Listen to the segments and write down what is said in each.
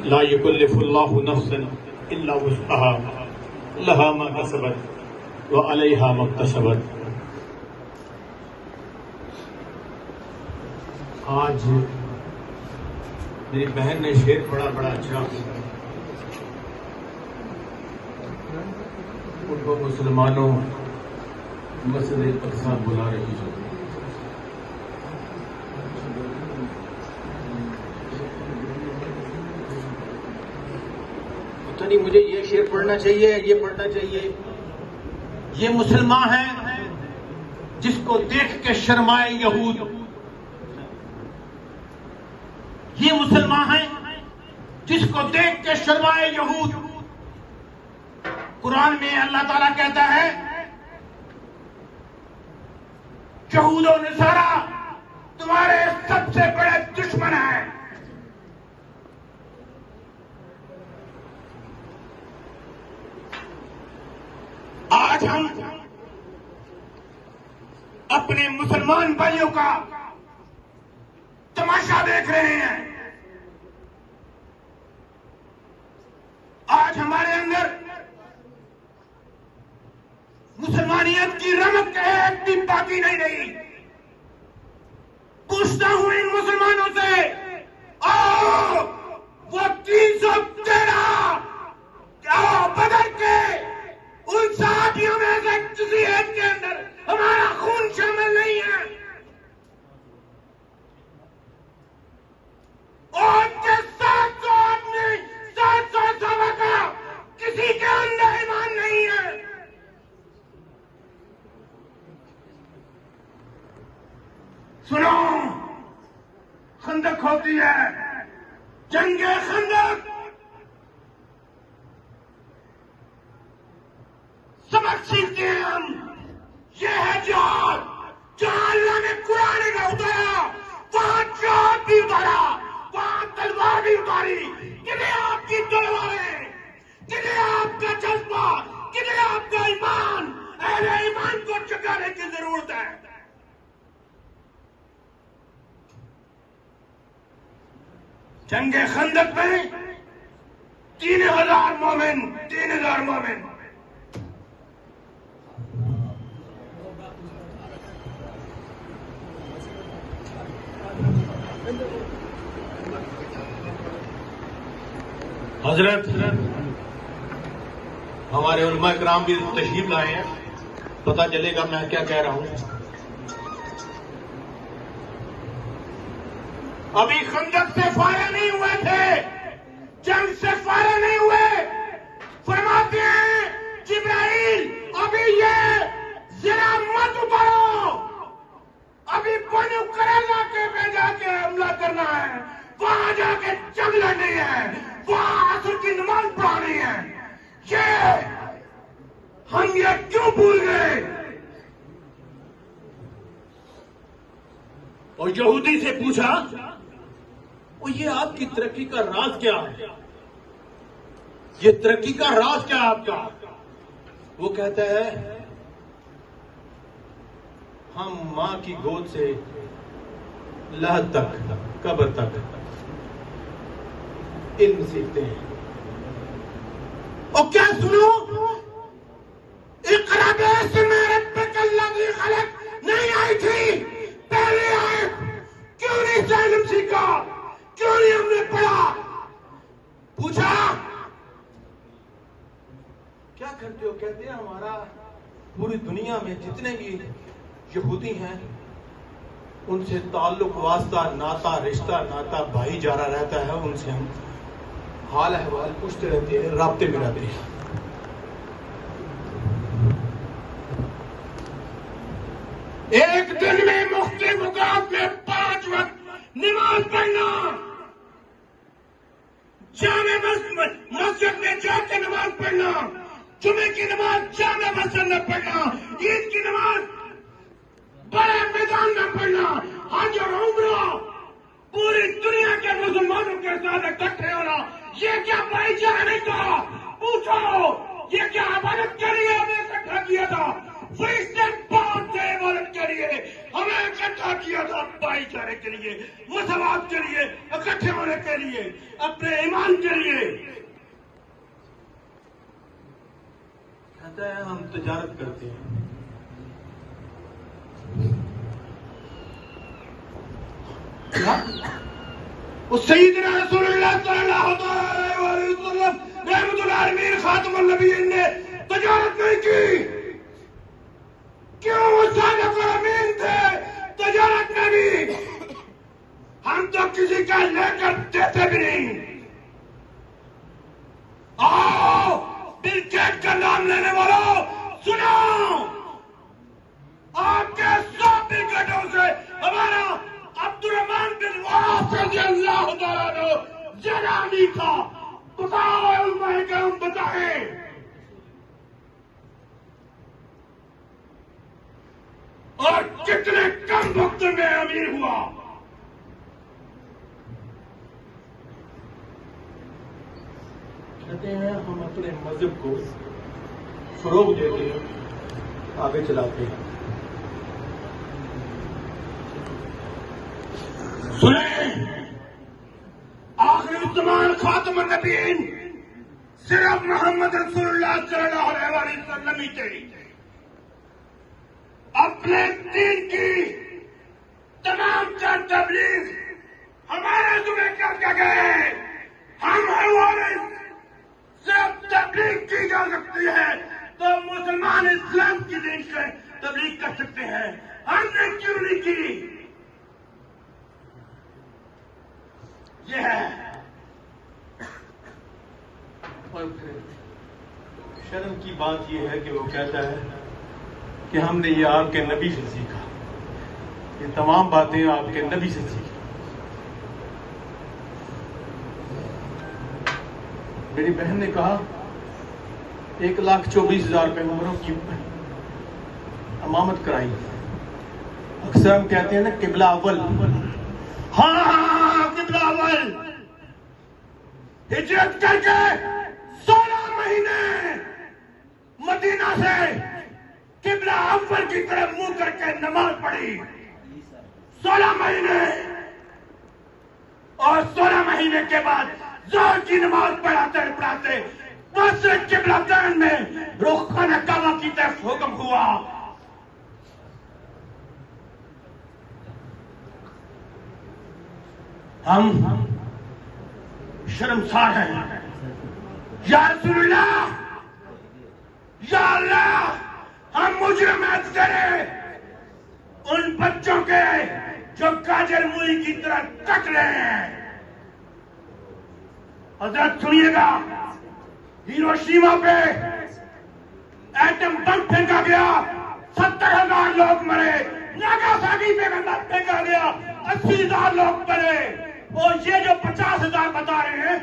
لا يكلف الله نفسا الا وسعها لها ما كسبت وعليها ما اكتسبت. آج میری بہن نے شعر پڑھا بڑا اچھا. ان کو مسلمانوں مسجد اقصی بلا رہی ہے. پتہ نہیں مجھے یہ شعر پڑھنا چاہیے یہ پڑھنا چاہیے. یہ مسلمان ہیں جس کو دیکھ کے شرمائے یہود. یہ مسلمان ہیں جس کو دیکھ کے شرمائے یہود. قرآن میں اللہ تعالیٰ کہتا ہے یہود و نصارہ تمہارے سب سے بڑے دشمن ہیں. آج ہم اپنے مسلمان بھائیوں کا تماشا دیکھ رہے ہیں. آج ہمارے اندر مسلمانیت کی رمق ایک بھی باقی نہیں رہی. پوچھتا ہوں ان مسلمانوں سے وہ 313 بدر کے ان صحابیوں میں سے کسی ایک کے اندر ہمارا خون شامل نہیں ہے. اور 700 آدمی 700 صحابہ کا کسی کے اندر ایمان نہیں ہے. سنو خندق ہوتی ہے جنگ خندق. سبق سیکھتے ہیں ہم. یہ ہے جہاد. جہاں اللہ نے قرآن کا اتارا وہاں جہاد بھی اتارا وہاں تلوار بھی اتاری. کتنے آپ کی تلواریں کتنے آپ کا جذبہ کتنے آپ کا ایمان. اہل ایمان کو چکانے کی ضرورت ہے. جنگ خندق میں 3000 مومن حضرت ہمارے علماء کرام بھی تشریف لائے ہیں. پتہ چلے گا میں کیا کہہ رہا ہوں. ابھی خندق سے فارغ نہیں ہوئے تھے. جنگ سے فارغ نہیں ہوئے. فرماتے ہیں جبرائیل ابھی یہ ذرا مت اتارو. ابھی بنو قریظہ کے میں جا کے حملہ کرنا ہے. وہاں جا کے جنگ لڑنی ہے. وہاں عصر کی نماز پڑھانی ہے. ہم یہ کیوں بھول گئے؟ اور یہودی سے پوچھا یہ آپ کی ترقی کا راز کیا ہے؟ یہ ترقی کا راز کیا ہے آپ کا؟ وہ کہتا ہے ہم ماں کی گود سے لحد تک قبر تک علم سیکھتے ہیں. اور کیا سنو اقرا باسم ربک الذی خلق نہیں آئی تھی پہلے آئے. کیوں نہیں علم سیکھا؟ کیوں نہیں ہم نے پڑھا؟ پوچھا کیا کرتے ہو؟ کہتے ہیں ہمارا پوری دنیا میں جتنے بھی یہودی ہیں ان سے تعلق واسطہ ناتا رشتہ ناتا بھائی جارا رہتا ہے. ان سے ہم حال احوال پوچھتے رہتے ہیں رابطے میں رہتے ہیں. ایک دن میں مختلف اوقات میں 5 وقت نماز پڑھنا. جامع مسجد میں جا کے نماز پڑھنا. جمعے کی نماز جامع مسجد میں پڑھنا. عید کی نماز بڑے میدان میں پڑھنا. حج اور عمرہ پوری دنیا کے مسلمانوں کے ساتھ اکٹھے ہونا. یہ کیا بھائی چارہ نہیں تھا؟ پوچھو یہ کیا عبادت کے لیے ہمیں اکٹھا کیا تھا؟ فرشتے پاک تھے عبادت کے لیے. ہمیں اکٹھا کیا تھا بھائی چارے کے لیے، مساوات کے لیے، اکٹھے ہونے کے لیے، اپنے ایمان کے لیے. کہتا ہے ہم تجارت کرتے ہیں. اس سیدنا رسول اللہ صلی اللہ علیہ وسلم رحمت العالمین خاتم النبیین نے تجارت نہیں کی. کیوں؟ وہ صادق اور امین تھے تجارت میں بھی. ہم تو کسی کا لے کر دیتے بھی نہیں. آؤ بل گیٹ کا نام لینے والوں سنو، آپ کے 100 بل گیٹوں سے ہمارا عبد الرحمن بن عوف رضی اللہ تعالیٰ عنہ زیادہ امیر تھا. بتاؤ علماء کرام بتائیں. اور کتنے کم وقت میں امیر ہوا. کہتے ہیں ہم اپنے مذہب کو فروغ دیتے ہیں، آگے چلاتے ہیں. سنیں، آخری زمان خاتم النبیین صرف محمد رسول اللہ صلی اللہ علیہ وسلم ہی تھے. اپنے دین کی تمام تر تبلیغ ہمارے ذمہ کر کے گئے. ہم ہمارے صرف تبلیغ کی جا سکتی ہے تو مسلمان اسلام کی دین سے تبلیغ کر سکتے ہیں. ہم نے کیوں نہیں کی؟ یہ ہے. اور پھر شرم کی بات یہ ہے کہ وہ کہتا ہے کہ ہم نے یہ آپ کے نبی سے سیکھا. یہ تمام باتیں آپ کے نبی سے سیکھی. میری بہن نے کہا 1,24,000 پیغمبروں کی امامت کرائی. اکثر ہم کہتے ہیں نا قبلہ اول. ہاں قبلہ اول. ہجرت کر کے 16 مہینے مدینہ سے قبلہ اول کی طرف منہ کر کے نماز پڑھی. 16 مہینے. اور 16 مہینے کے بعد ظہر کی نماز پڑھاتے بس قبلہ دین میں رخ خانہ کعبہ کی طرف حکم ہوا. ہم شرمسار ہیں. یا رسول اللہ، یا اللہ، ہم مجرم ہیں تیرے ان بچوں کے جو کاجل موئی کی طرح کٹ رہے ہیں. حضرت سنیے گا، ہیروشیما پہ ایٹم بم پھینکا گیا، 70,000 لوگ مرے. ناگاساکی پہ بم پھینکا گیا، 80,000 لوگ مرے. اور یہ جو 50,000 بتا رہے ہیں،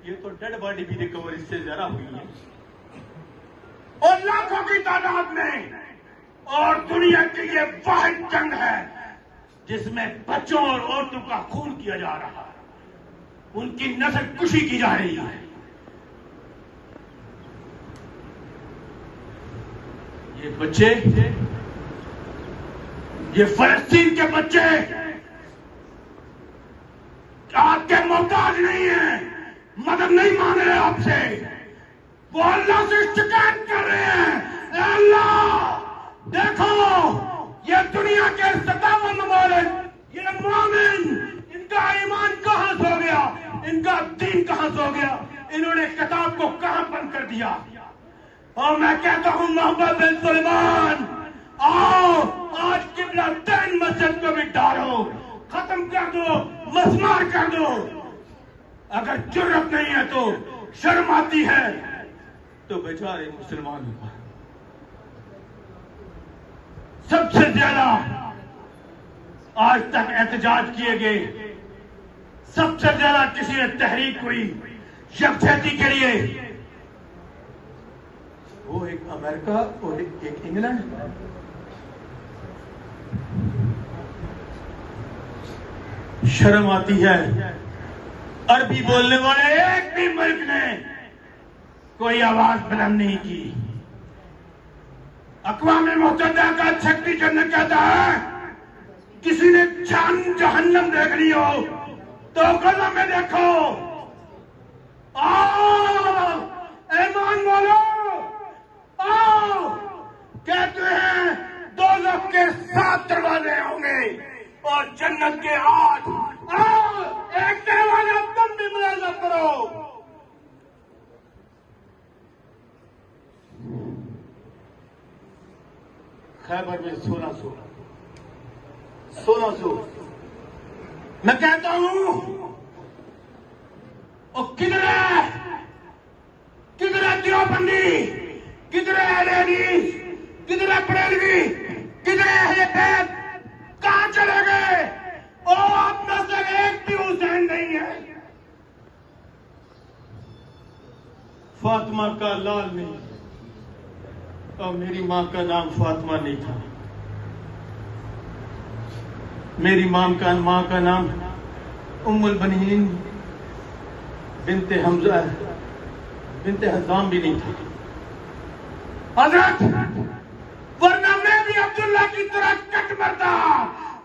یہ تو ڈیڈ باڈی بھی ریکور اس سے زیادہ ہوئی ہے. اور لاکھوں کی تعداد میں. اور دنیا کی یہ واحد جنگ ہے جس میں بچوں اور عورتوں کا خون کیا جا رہا ہے، ان کی نسل کشی کی جا رہی ہے. یہ بچے، یہ فلسطین کے بچے آپ کے محتاج نہیں ہیں، مدد نہیں مانگ رہے آپ سے. وہ اللہ سے شکایت کر رہے ہیں، اے اللہ دیکھو یہ دنیا کے 57 ممالک، یہ مومن، ان کا ایمان کہاں سو گیا، ان کا دین کہاں سو گیا، انہوں نے کتاب کو کہاں بند کر دیا. اور میں کہتا ہوں محمد بن سلیمان، آؤ آج قبلہ دین مسجد کو بھی ڈالو، ختم کر دو، مسمار کر دو. اگر جرت نہیں ہے تو شرم آتی ہے تو بیچارے مسلمانوں پر سب سے زیادہ آج تک احتجاج کیے گئے، سب سے زیادہ کسی نے تحریک ہوئی یکجہتی کے لیے، وہ ایک امریکہ اور ایک انگلینڈ. شرم آتی ہے. عربی بولنے والے ایک بھی ملک نے کوئی آواز بلند نہیں کی. اقوام متحدہ کا سیکرٹری جنرل کہتا ہے کسی نے جہنم دیکھ لی ہو تو قدم میں دیکھو. آؤ ایمان والو آؤ. کہتے ہیں دوزخ کے 7 دروازے ہوں گے اور جنت کے 8. آؤ ایک دروازہ تم بھی ملاحظہ کرو. خیبر میں 1600 میں کہتا ہوں کدھر ہے دیوبندی, کدھر ہے اہل حدیث, کدھر ہے بریلوی, کدھر ہے اہل بیت, کہاں چلے گئے؟ اور آپ میں سے ایک بھی حسین نہیں ہے. فاطمہ کا لال نہیں اور میری ماں کا نام فاطمہ نہیں تھا. میری ماں کا نام ام البنین بنت حمزہ بنت حزام بھی نہیں تھا. حضرت ورنہ میں بھی عبداللہ کی طرح کٹ مرتا,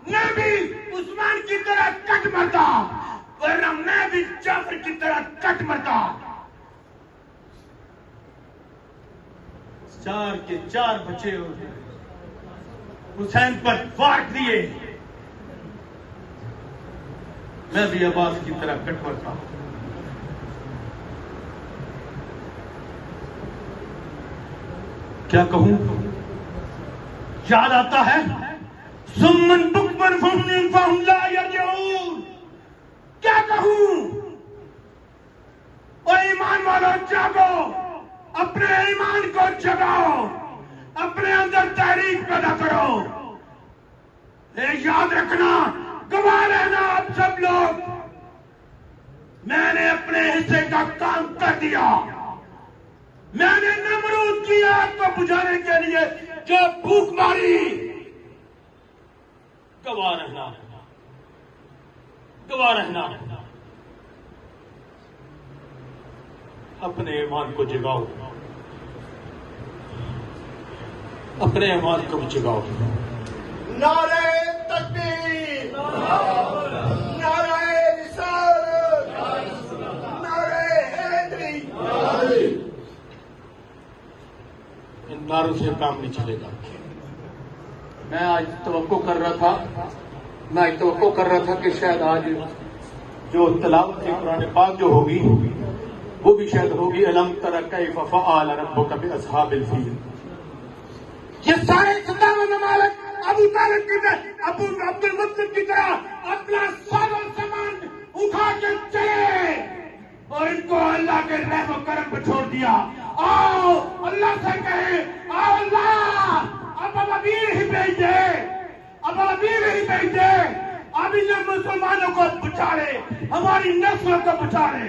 میں بھی عثمان کی طرح کٹ مرتا, ورنہ میں بھی جعفر کی طرح کٹ مرتا. 4 کے 4 بچے ہوتے حسین پر وار دیے, میں بھی عباس کی طرح کٹ مرتا. کیا کہوں؟ یاد آتا ہے سمن بکمن فہم لا یرجعون. کیا کہوں؟ اور ایمان والو جاگو, اپنے ایمان کو جگاؤ, اپنے اندر تحریک پیدا کرو. یاد رکھنا, گواہ رہنا آپ سب لوگ, میں نے اپنے حصے کا کام کر دیا. میں نے نمرود کی آگ کو بجھانے کے لیے جو بھوک ماری. گواہ رہنا اپنے ایمان کو جگاؤ, اپنے ایمان کو جگاؤ. نعرہ تکبیر, نعرہ رسالت, نعرہ حیدری. ان نعروں سے کام نہیں چلے گا. میں آج توقع کر رہا تھا کہ شاید آج جو تلاوت قرآن پاک جو ہوگی وہ بھی شاید ہوگی الم تر کیف فعل ربک باصحاب الفیل. یہ سارے 57 ممالک ابو طالب کی طرح, ابو عبد المطلب کی طرح اپنا ساز و سامان اٹھا کے چلے اور ان کو اللہ کے رحم و کرم پہ چھوڑ دیا. آؤ اللہ سے کہیں, آؤ اللہ اب ابیر ہی بھیج دے, اب ان مسلمانوں کو بچا لے, ہماری نسل کو بچا لے.